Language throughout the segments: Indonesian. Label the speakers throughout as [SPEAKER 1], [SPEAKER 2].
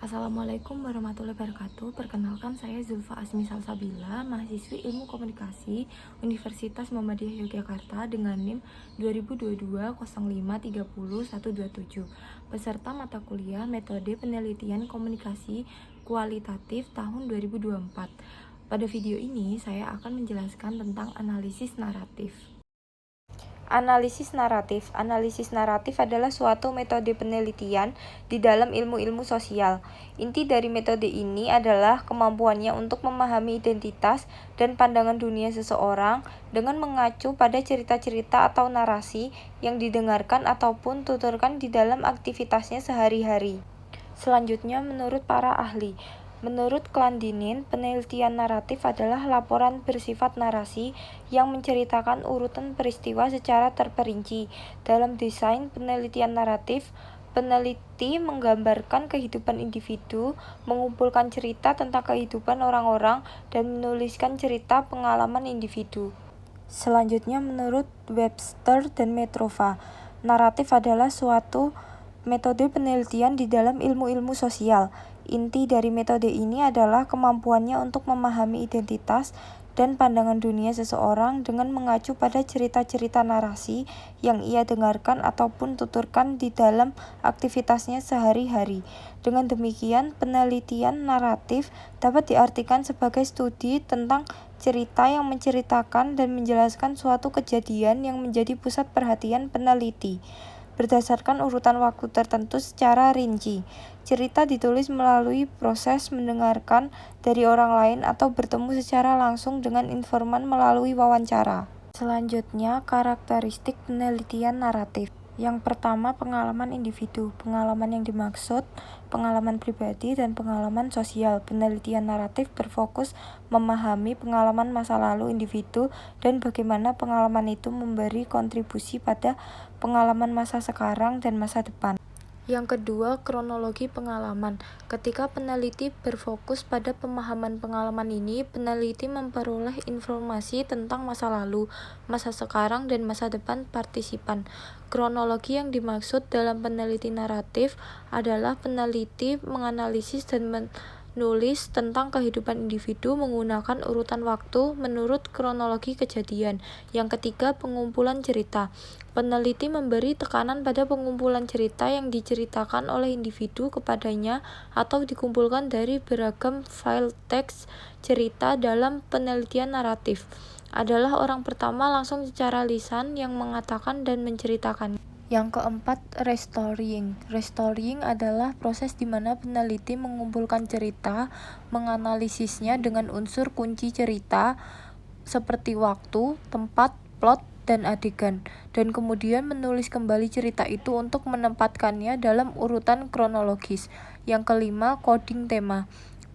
[SPEAKER 1] Assalamualaikum warahmatullahi wabarakatuh. Perkenalkan saya Zulfa Asmi Salsabila, mahasiswi Ilmu Komunikasi Universitas Muhammadiyah Yogyakarta dengan NIM 2022 0530 127. Peserta mata kuliah Metode Penelitian Komunikasi Kualitatif tahun 2024. Pada video ini saya akan menjelaskan tentang analisis naratif.
[SPEAKER 2] Analisis naratif. Analisis naratif adalah suatu metode penelitian di dalam ilmu-ilmu sosial. Inti dari metode ini adalah kemampuannya untuk memahami identitas dan pandangan dunia seseorang dengan mengacu pada cerita-cerita atau narasi yang didengarkan ataupun tuturkan di dalam aktivitasnya sehari-hari. Selanjutnya, menurut para ahli, menurut Klandinin, penelitian naratif adalah laporan bersifat narasi yang menceritakan urutan peristiwa secara terperinci. Dalam desain penelitian naratif, peneliti menggambarkan kehidupan individu, mengumpulkan cerita tentang kehidupan orang-orang, dan menuliskan cerita pengalaman individu. Selanjutnya, menurut Webster dan Metrova, naratif adalah suatu metode penelitian di dalam ilmu-ilmu sosial. Inti dari metode ini adalah kemampuannya untuk memahami identitas dan pandangan dunia seseorang dengan mengacu pada cerita-cerita narasi yang ia dengarkan ataupun tuturkan di dalam aktivitasnya sehari-hari. Dengan demikian, penelitian naratif dapat diartikan sebagai studi tentang cerita yang menceritakan dan menjelaskan suatu kejadian yang menjadi pusat perhatian peneliti berdasarkan urutan waktu tertentu secara rinci. Cerita ditulis melalui proses mendengarkan dari orang lain atau bertemu secara langsung dengan informan melalui wawancara. Selanjutnya, karakteristik penelitian naratif. Yang pertama, pengalaman individu. Pengalaman yang dimaksud, pengalaman pribadi dan pengalaman sosial. Penelitian naratif berfokus memahami pengalaman masa lalu individu dan bagaimana pengalaman itu memberi kontribusi pada pengalaman masa sekarang dan masa depan. Yang kedua, kronologi pengalaman. Ketika peneliti berfokus pada pemahaman pengalaman ini, peneliti memperoleh informasi tentang masa lalu, masa sekarang, dan masa depan partisipan. Kronologi yang dimaksud dalam peneliti naratif adalah peneliti menganalisis dan menulis tentang kehidupan individu menggunakan urutan waktu menurut kronologi kejadian. Yang ketiga, pengumpulan cerita. Peneliti memberi tekanan pada pengumpulan cerita yang diceritakan oleh individu kepadanya atau dikumpulkan dari beragam file teks cerita. Dalam penelitian naratif adalah orang pertama langsung secara lisan yang mengatakan dan menceritakan. Yang keempat, restoring. Restoring adalah proses di mana peneliti mengumpulkan cerita, menganalisisnya dengan unsur kunci cerita seperti waktu, tempat, plot, dan adegan, dan kemudian menulis kembali cerita itu untuk menempatkannya dalam urutan kronologis. Yang kelima, coding tema.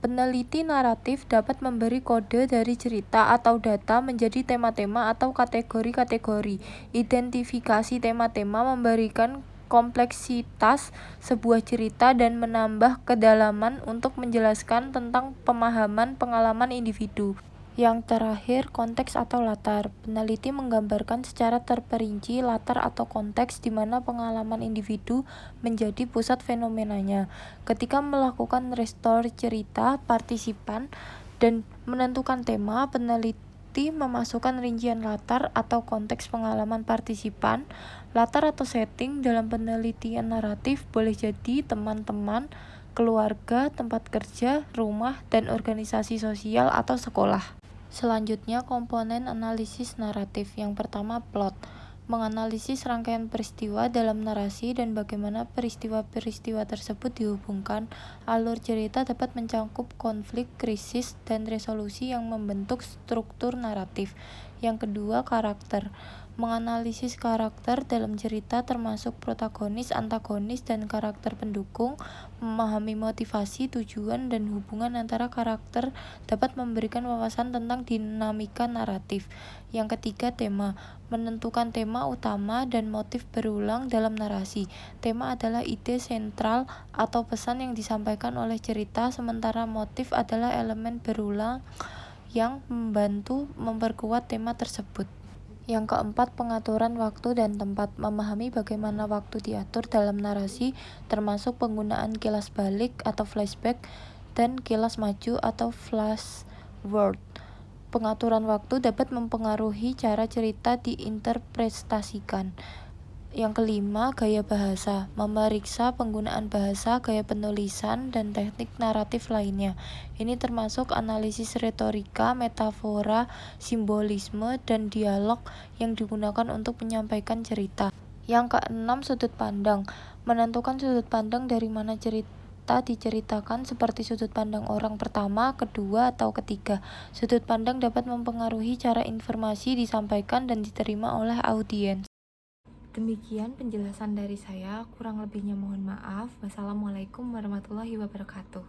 [SPEAKER 2] Peneliti naratif dapat memberi kode dari cerita atau data menjadi tema-tema atau kategori-kategori. Identifikasi tema-tema memberikan kompleksitas sebuah cerita dan menambah kedalaman untuk menjelaskan tentang pemahaman pengalaman individu. Yang terakhir, konteks atau latar. Peneliti menggambarkan secara terperinci latar atau konteks di mana pengalaman individu menjadi pusat fenomenanya. Ketika melakukan restore cerita, partisipan, dan menentukan tema, peneliti memasukkan rincian latar atau konteks pengalaman partisipan. Latar atau setting dalam penelitian naratif boleh jadi teman-teman, keluarga, tempat kerja, rumah, dan organisasi sosial atau sekolah. Selanjutnya, komponen analisis naratif. Yang pertama, plot. Menganalisis rangkaian peristiwa dalam narasi dan bagaimana peristiwa-peristiwa tersebut dihubungkan. Alur cerita dapat mencakup konflik, krisis, dan resolusi yang membentuk struktur naratif. Yang kedua, karakter. Menganalisis karakter dalam cerita termasuk protagonis, antagonis, dan karakter pendukung. Memahami motivasi, tujuan, dan hubungan antara karakter dapat memberikan wawasan tentang dinamika naratif. Yang ketiga, tema. Menentukan tema utama dan motif berulang dalam narasi. Tema adalah ide sentral atau pesan yang disampaikan oleh cerita, sementara motif adalah elemen berulang yang membantu memperkuat tema tersebut. Yang keempat, pengaturan waktu dan tempat. Memahami bagaimana waktu diatur dalam narasi, termasuk penggunaan kilas balik atau flashback dan kilas maju atau flash forward. Pengaturan waktu dapat mempengaruhi cara cerita diinterpretasikan. Yang kelima, gaya bahasa. Memeriksa penggunaan bahasa, gaya penulisan, dan teknik naratif lainnya. Ini termasuk analisis retorika, metafora, simbolisme, dan dialog yang digunakan untuk menyampaikan cerita. Yang keenam, sudut pandang. Menentukan sudut pandang dari mana cerita diceritakan, seperti sudut pandang orang pertama, kedua, atau ketiga. Sudut pandang dapat mempengaruhi cara informasi disampaikan dan diterima oleh audiens.
[SPEAKER 1] Demikian penjelasan dari saya, kurang lebihnya mohon maaf. Wassalamualaikum warahmatullahi wabarakatuh.